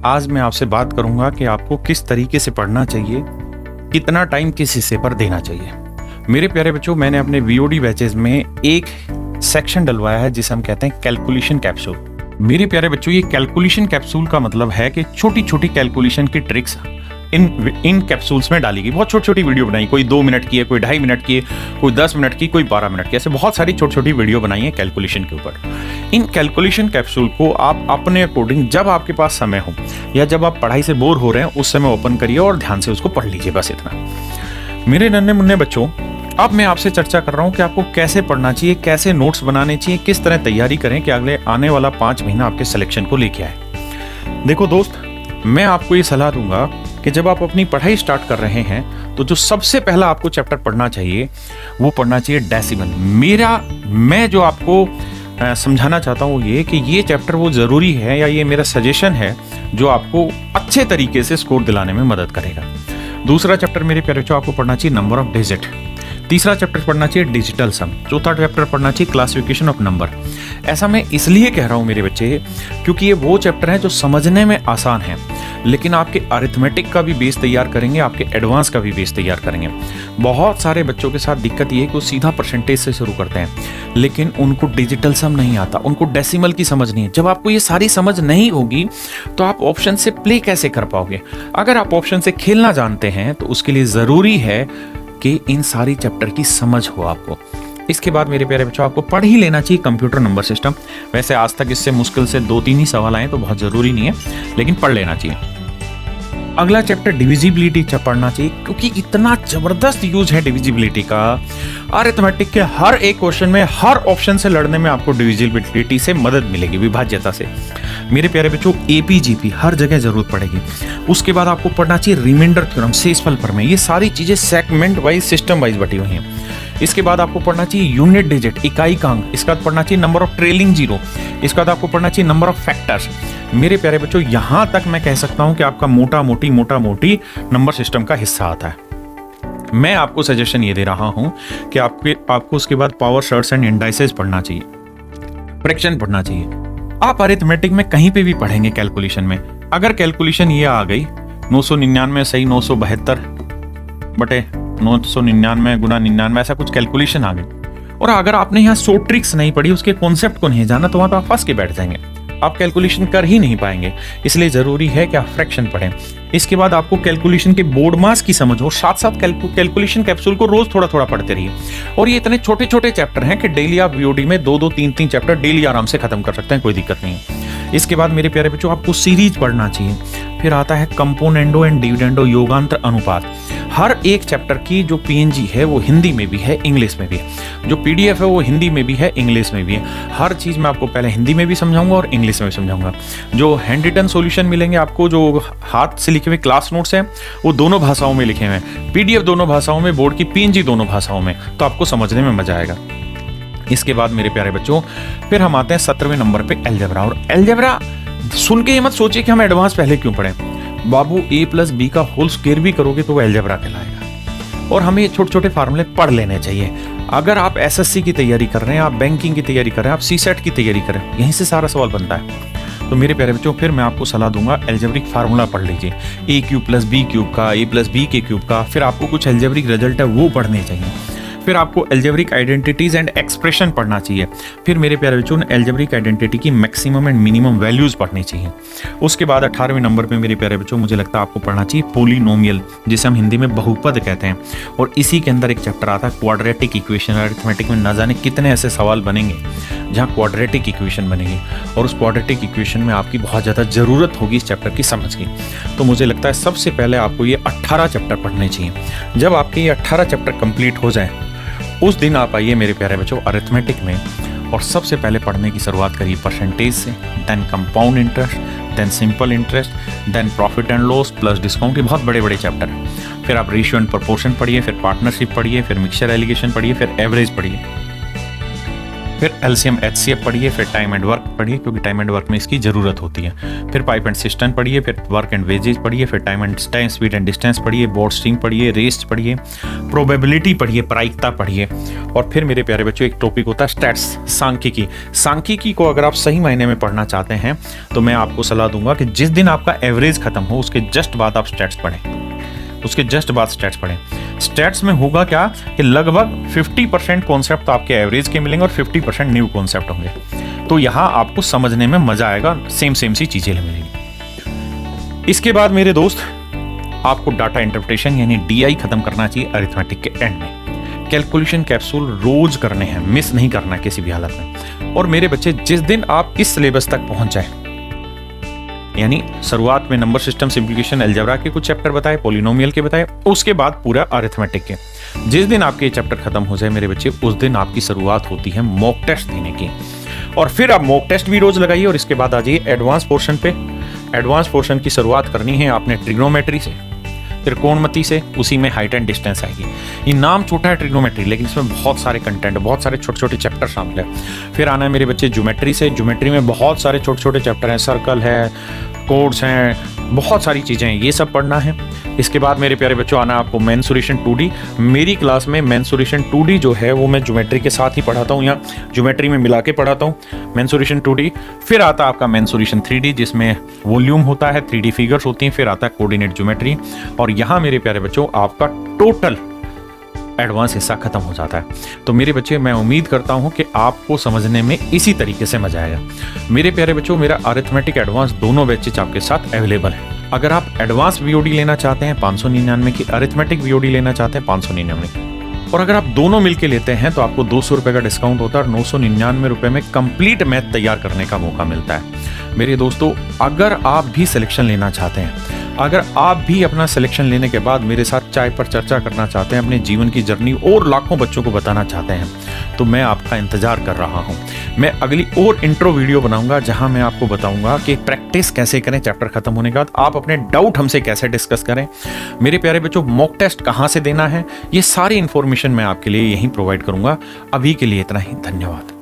आज मैं आपसे बात करूंगा कि आपको किस तरीके से पढ़ना चाहिए, कितना टाइम किस हिस्से पर देना चाहिए। मेरे प्यारे बच्चों, मैंने अपने वीओडी बैचेज में एक सेक्शन डलवाया है जिसे हम कहते हैं कैलकुलेशन कैप्सूल। मेरे प्यारे बच्चों, ये कैलकुलेशन कैप्सूल का मतलब है कि छोटी छोटी कैलकुलेशन की ट्रिक्स इन कैप्सूल्स में डाली गई। बहुत छोटी छोटी वीडियो बनाई, कोई 2 मिनट की है, कोई 2.5 मिनट की है, कोई 10 मिनट की, कोई 12 मिनट की, ऐसे बहुत सारी छोटी छोटी वीडियो बनाई है कैलकुलेशन के ऊपर। इन कैलकुलेशन कैप्सूल को आप अपने अकॉर्डिंग जब आपके पास समय हो या जब आप पढ़ाई से बोर हो रहे हैं उस समय ओपन करिए और ध्यान से उसको पढ़ लीजिए, बस इतना। मेरे नन्हे मुन्ने बच्चों, अब मैं आपसे चर्चा कर रहा हूं कि आपको कैसे पढ़ना चाहिए, कैसे नोट्स बनाने चाहिए, किस तरह तैयारी करें कि अगले आने वाला 5 महीना आपके सिलेक्शन को लेके आए। देखो दोस्त, मैं आपको ये सलाह दूंगा कि जब आप अपनी पढ़ाई स्टार्ट कर रहे हैं तो जो सबसे पहला आपको चैप्टर पढ़ना चाहिए वो पढ़ना चाहिए डेसिमल। मैं जो आपको समझाना चाहता हूँ ये कि ये चैप्टर वो ज़रूरी है या ये मेरा सजेशन है जो आपको अच्छे तरीके से स्कोर दिलाने में मदद करेगा। दूसरा चैप्टर मेरे प्यारे बच्चों आपको पढ़ना चाहिए नंबर ऑफ डिजिट। तीसरा चैप्टर पढ़ना चाहिए डिजिटल सम। चौथा चैप्टर पढ़ना चाहिए क्लासिफिकेशन ऑफ नंबर। ऐसा मैं इसलिए कह रहा हूँ मेरे बच्चे, क्योंकि ये वो चैप्टर हैं जो समझने में आसान है लेकिन आपके अरिथमेटिक का भी बेस तैयार करेंगे, आपके एडवांस का भी बेस तैयार करेंगे। बहुत सारे बच्चों के साथ दिक्कत ये है कि वो सीधा परसेंटेज से शुरू करते हैं लेकिन उनको डिजिटल सम नहीं आता, उनको डेसिमल की समझ नहीं है। जब आपको ये सारी समझ नहीं होगी तो आप ऑप्शन से प्ले कैसे कर पाओगे? अगर आप ऑप्शन से खेलना जानते हैं तो उसके लिए ज़रूरी है कि इन सारी चैप्टर की समझ हो आपको। इसके बाद मेरे प्यारे बच्चों आपको पढ़ ही लेना चाहिए कंप्यूटर नंबर सिस्टम। वैसे आज तक इससे मुश्किल से 2-3 ही सवाल आए तो बहुत ज़रूरी नहीं है, लेकिन पढ़ लेना चाहिए। अगला चैप्टर डिविजिबिलिटी पढ़ना चाहिए क्योंकि इतना जबरदस्त यूज है डिविजिबिलिटी का। अरिथमेटिक के हर एक क्वेश्चन में, हर ऑप्शन से लड़ने में आपको डिविजिबिलिटी से मदद मिलेगी, विभाज्यता से। मेरे प्यारे बच्चों, एपीजीपी हर जगह जरूरत पड़ेगी। उसके बाद आपको पढ़ना चाहिए रिमाइंडर थ्योरम, शेषफल प्रमेय। ये सारी चीजें सेगमेंट वाइज, सिस्टम वाइज बटी हुई हैं। इसके बाद आपको पढ़ना चाहिए यूनिट डिजिट, इकाई का अंक। इसके बाद पढ़ना चाहिए नंबर ऑफ ट्रेलिंग जीरो। इसके बाद आपको पढ़ना चाहिए नंबर ऑफ फैक्टर्स। मेरे प्यारे बच्चों, यहां तक मैं कह सकता हूं कि आपका मोटा मोटी नंबर सिस्टम का हिस्सा आता है। मैं आपको सजेशन ये दे रहा हूं कि आपको उसके बाद पावर शर्ट्स एंड इंडाइसेस पढ़ना चाहिए, फ्रैक्शन पढ़ना चाहिए। आप अरिथमेटिक में कहीं पे भी पढ़ेंगे कैलकुलेशन में, अगर कैलकुलेशन ये आ गई 999 सही 972 बटे 999 गुना 99, ऐसा कुछ कैलकुलेशन आ गई और अगर आपने यहाँ 100 ट्रिक्स नहीं पढ़ी, उसके कॉन्सेप्ट को नहीं जाना, तो वहां तो आप फंस के बैठ जाएंगे, आप कैलकुलेशन कर ही नहीं पाएंगे। इसलिए जरूरी है कि आप फ्रैक्शन पढ़ें। इसके बाद आपको कैलकुलेशन के बोर्ड मास की समझ हो, साथ साथ कैलकुलेशन कैप्सूल को रोज थोड़ा थोड़ा पढ़ते रहिए। और ये इतने छोटे छोटे चैप्टर हैं कि डेली आप वीओडी में 2-2, 3-3 चैप्टर डेली आराम से खत्म कर सकते हैं, कोई दिक्कत नहीं है। इसके बाद मेरे प्यारे बच्चों आपको सीरीज पढ़ना चाहिए। फिर आता है कंपोनेंडो एंड डिविडेंडो, योगांतर अनुपात। हर एक चैप्टर की जो पीएनजी है वो हिंदी में भी है, इंग्लिश में भी है। जो पीडीएफ है वो हिंदी में भी है, इंग्लिश में भी है। हर चीज़ मैं आपको पहले हिंदी में भी समझाऊंगा और इंग्लिश में भी समझाऊंगा। जो हैंड रिटन सॉल्यूशन मिलेंगे आपको, जो हाथ से लिखे हुए क्लास नोट्स हैं, वो दोनों भाषाओं में लिखे हुए हैं। पीडीएफ दोनों भाषाओं में, बोर्ड की पीएनजी दोनों भाषाओं में, तो आपको समझने में मजा आएगा। इसके बाद मेरे प्यारे बच्चों फिर हम आते हैं 17वें नंबर पे अलजेब्रा। और अलजेब्रा सुन के ये मत सोचिए कि हम एडवांस पहले क्यों पढ़ें। बाबू a+b का होल स्क्वायर भी करोगे तो वो अलजेब्रा कहलाएगा। और हमें छोटे छोटे फार्मूले पढ़ लेने चाहिए। अगर आप एसएससी की तैयारी कर रहे हैं, आप बैंकिंग की तैयारी कर रहे हैं, आप सीसेट की तैयारी कर रहे हैं, यहीं से सारा सवाल बनता है। तो मेरे प्यारे बच्चों फिर मैं आपको सलाह दूंगा, अलजेब्रिक फार्मूला पढ़ लीजिए, a³ + b³ का, a+b³ का। फिर आपको कुछ अलजेब्रिक रिजल्ट है वो पढ़ने चाहिए। फिर आपको अलजेब्रिक आइडेंटिटीज एंड एक्सप्रेशन पढ़ना चाहिए। फिर मेरे प्यारे बच्चों अलजेब्रिक आइडेंटिटी की मैक्सिमम एंड मिनिमम वैल्यूज पढ़नी चाहिए। उसके बाद 18वें नंबर पे मेरे प्यारे बच्चों मुझे लगता है आपको पढ़ना चाहिए पोलिनोमियल, जिसे हम हिंदी में बहुपद कहते हैं। और इसी के अंदर एक चैप्टर आता है क्वाड्रेटिक इक्वेशन। अरिथमेटिक में न जाने कितने ऐसे सवाल बनेंगे जहाँ क्वाड्रेटिक इक्वेशन बनेगी और उस क्वाड्रेटिक इक्वेशन में आपकी बहुत ज़्यादा ज़रूरत होगी इस चैप्टर की समझ की। तो मुझे लगता है सबसे पहले आपको ये 18 चैप्टर पढ़ने चाहिए। जब आपके ये 18 चैप्टर कंप्लीट हो जाए उस दिन आप आइए मेरे प्यारे बच्चों अरिथमेटिक में और सबसे पहले पढ़ने की शुरुआत करिए परसेंटेज से, then compound interest, then simple interest, then profit and loss plus discount. ये बहुत बड़े बड़े चैप्टर हैं। फिर आप रेशियो एंड प्रोपोर्शन पढ़िए, फिर पार्टनरशिप पढ़िए, फिर मिक्सचर एलिगेशन पढ़िए, फिर एवरेज पढ़िए। फिर एलसीएम एचसीएफ पढ़िए, फिर टाइम एंड वर्क पढ़िए क्योंकि टाइम एंड वर्क में इसकी ज़रूरत होती है, फिर पाइप एंड सिस्टम पढ़िए, फिर वर्क एंड वेजेज पढ़िए, फिर टाइम स्पीड एंड डिस्टेंस पढ़िए, बोर्ड स्ट्रिंग पढ़िए, रेस्ट पढ़िए, प्रोबेबिलिटी पढ़िए, प्रायिकता पढ़िए, और फिर मेरे प्यारे बच्चों एक टॉपिक होता है स्टैट्स, सांख्यिकी। सांख्यिकी को अगर आप सही मायने में पढ़ना चाहते हैं तो मैं आपको सलाह दूंगा कि जिस दिन आपका एवरेज खत्म हो उसके जस्ट बाद आप स्टैट्स पढ़ें, उसके जस्ट बाद स्टैट्स पढ़ें। स्टैट्स में होगा क्या कि लगभग 50% कॉन्सेप्ट तो आपके एवरेज के मिलेंगे और 50% न्यू कॉन्सेप्ट होंगे, तो यहाँ आपको समझने में मजा आएगा, सेम सी चीजें मिलेंगी। इसके बाद मेरे दोस्त आपको डाटा इंटरप्रिटेशन यानी डीआई खत्म करना चाहिए अरिथमेटिक के एंड में। कैलकुलेशन कैप्सूल रोज करने हैं, मिस नहीं करना किसी भी हालत में। और मेरे बच्चे जिस दिन आप इस सिलेबस तक पहुंच जाए, यानी शुरुआत में नंबर सिस्टम, सिंप्लीफिकेशन, अलजेब्रा के कुछ चैप्टर बताए, पॉलिनोमियल के बताए, उसके बाद पूरा अरिथमेटिक के, जिस दिन आपके चैप्टर खत्म हो जाए मेरे बच्चे, उस दिन आपकी शुरुआत होती है मॉक टेस्ट देने की। और फिर आप मॉक टेस्ट भी रोज लगाइए और इसके बाद आ जाइए एडवांस पोर्शन पे। एडवांस पोर्शन की शुरुआत करनी है आपने ट्रिग्नोमेट्री से, त्रिकोणमिति से, उसी में हाइट एंड डिस्टेंस आएगी। ये नाम छोटा है ट्रिग्नोमेट्री, लेकिन इसमें बहुत सारे कंटेंट, बहुत सारे छोटे छोटे चैप्टर शामिल है। फिर आना है मेरे बच्चे ज्योमेट्री से। ज्योमेट्री में बहुत सारे छोटे छोटे चैप्टर हैं, सर्कल है, कोड्स हैं, बहुत सारी चीज़ें हैं, ये सब पढ़ना है। इसके बाद मेरे प्यारे बच्चों आना आपको मेंसुरेशन 2D। मेरी क्लास में मेंसुरेशन 2D जो है वो मैं ज्योमेट्री के साथ ही पढ़ाता हूँ या ज्योमेट्री में मिला के पढ़ाता हूँ, मेंसुरेशन 2D। फिर आता आपका मेंसुरेशन 3D जिसमें वॉल्यूम होता है, 3D फिगर्स होती हैं। फिर आता है कोऑर्डिनेट ज्योमेट्री, और यहाँ मेरे प्यारे बच्चों आपका टोटल एडवांस हिस्सा खत्म हो जाता है। तो मेरे बच्चे मैं उम्मीद करता हूं कि आपको समझने में इसी तरीके से मजा आएगा। मेरे प्यारे बच्चों मेरा अरिथमेटिक एडवांस दोनों बैचेज आपके साथ अवेलेबल है। अगर आप एडवांस वीओडी लेना चाहते हैं 599 की, अरिथमेटिक वीओडी लेना चाहते हैं 599 की, और अगर आप दोनों मिलकर लेते हैं तो आपको 200 रुपये का डिस्काउंट होता है और 999 रुपये में कंप्लीट मैथ तैयार करने का मौका मिलता है। मेरे दोस्तों अगर आप भी सिलेक्शन लेना चाहते हैं, अगर आप भी अपना सिलेक्शन लेने के बाद मेरे साथ चाय पर चर्चा करना चाहते हैं, अपने जीवन की जर्नी और लाखों बच्चों को बताना चाहते हैं, तो मैं आपका इंतजार कर रहा हूं। मैं अगली और इंट्रो वीडियो बनाऊंगा जहां मैं आपको बताऊंगा कि प्रैक्टिस कैसे करें चैप्टर खत्म होने के बाद, आप अपने डाउट हमसे कैसे डिस्कस करें। मेरे प्यारे बच्चों मॉक टेस्ट कहां से देना है, ये सारी इंफॉर्मेशन मैं आपके लिए यहीं प्रोवाइड करूंगा। अभी के लिए इतना ही, धन्यवाद।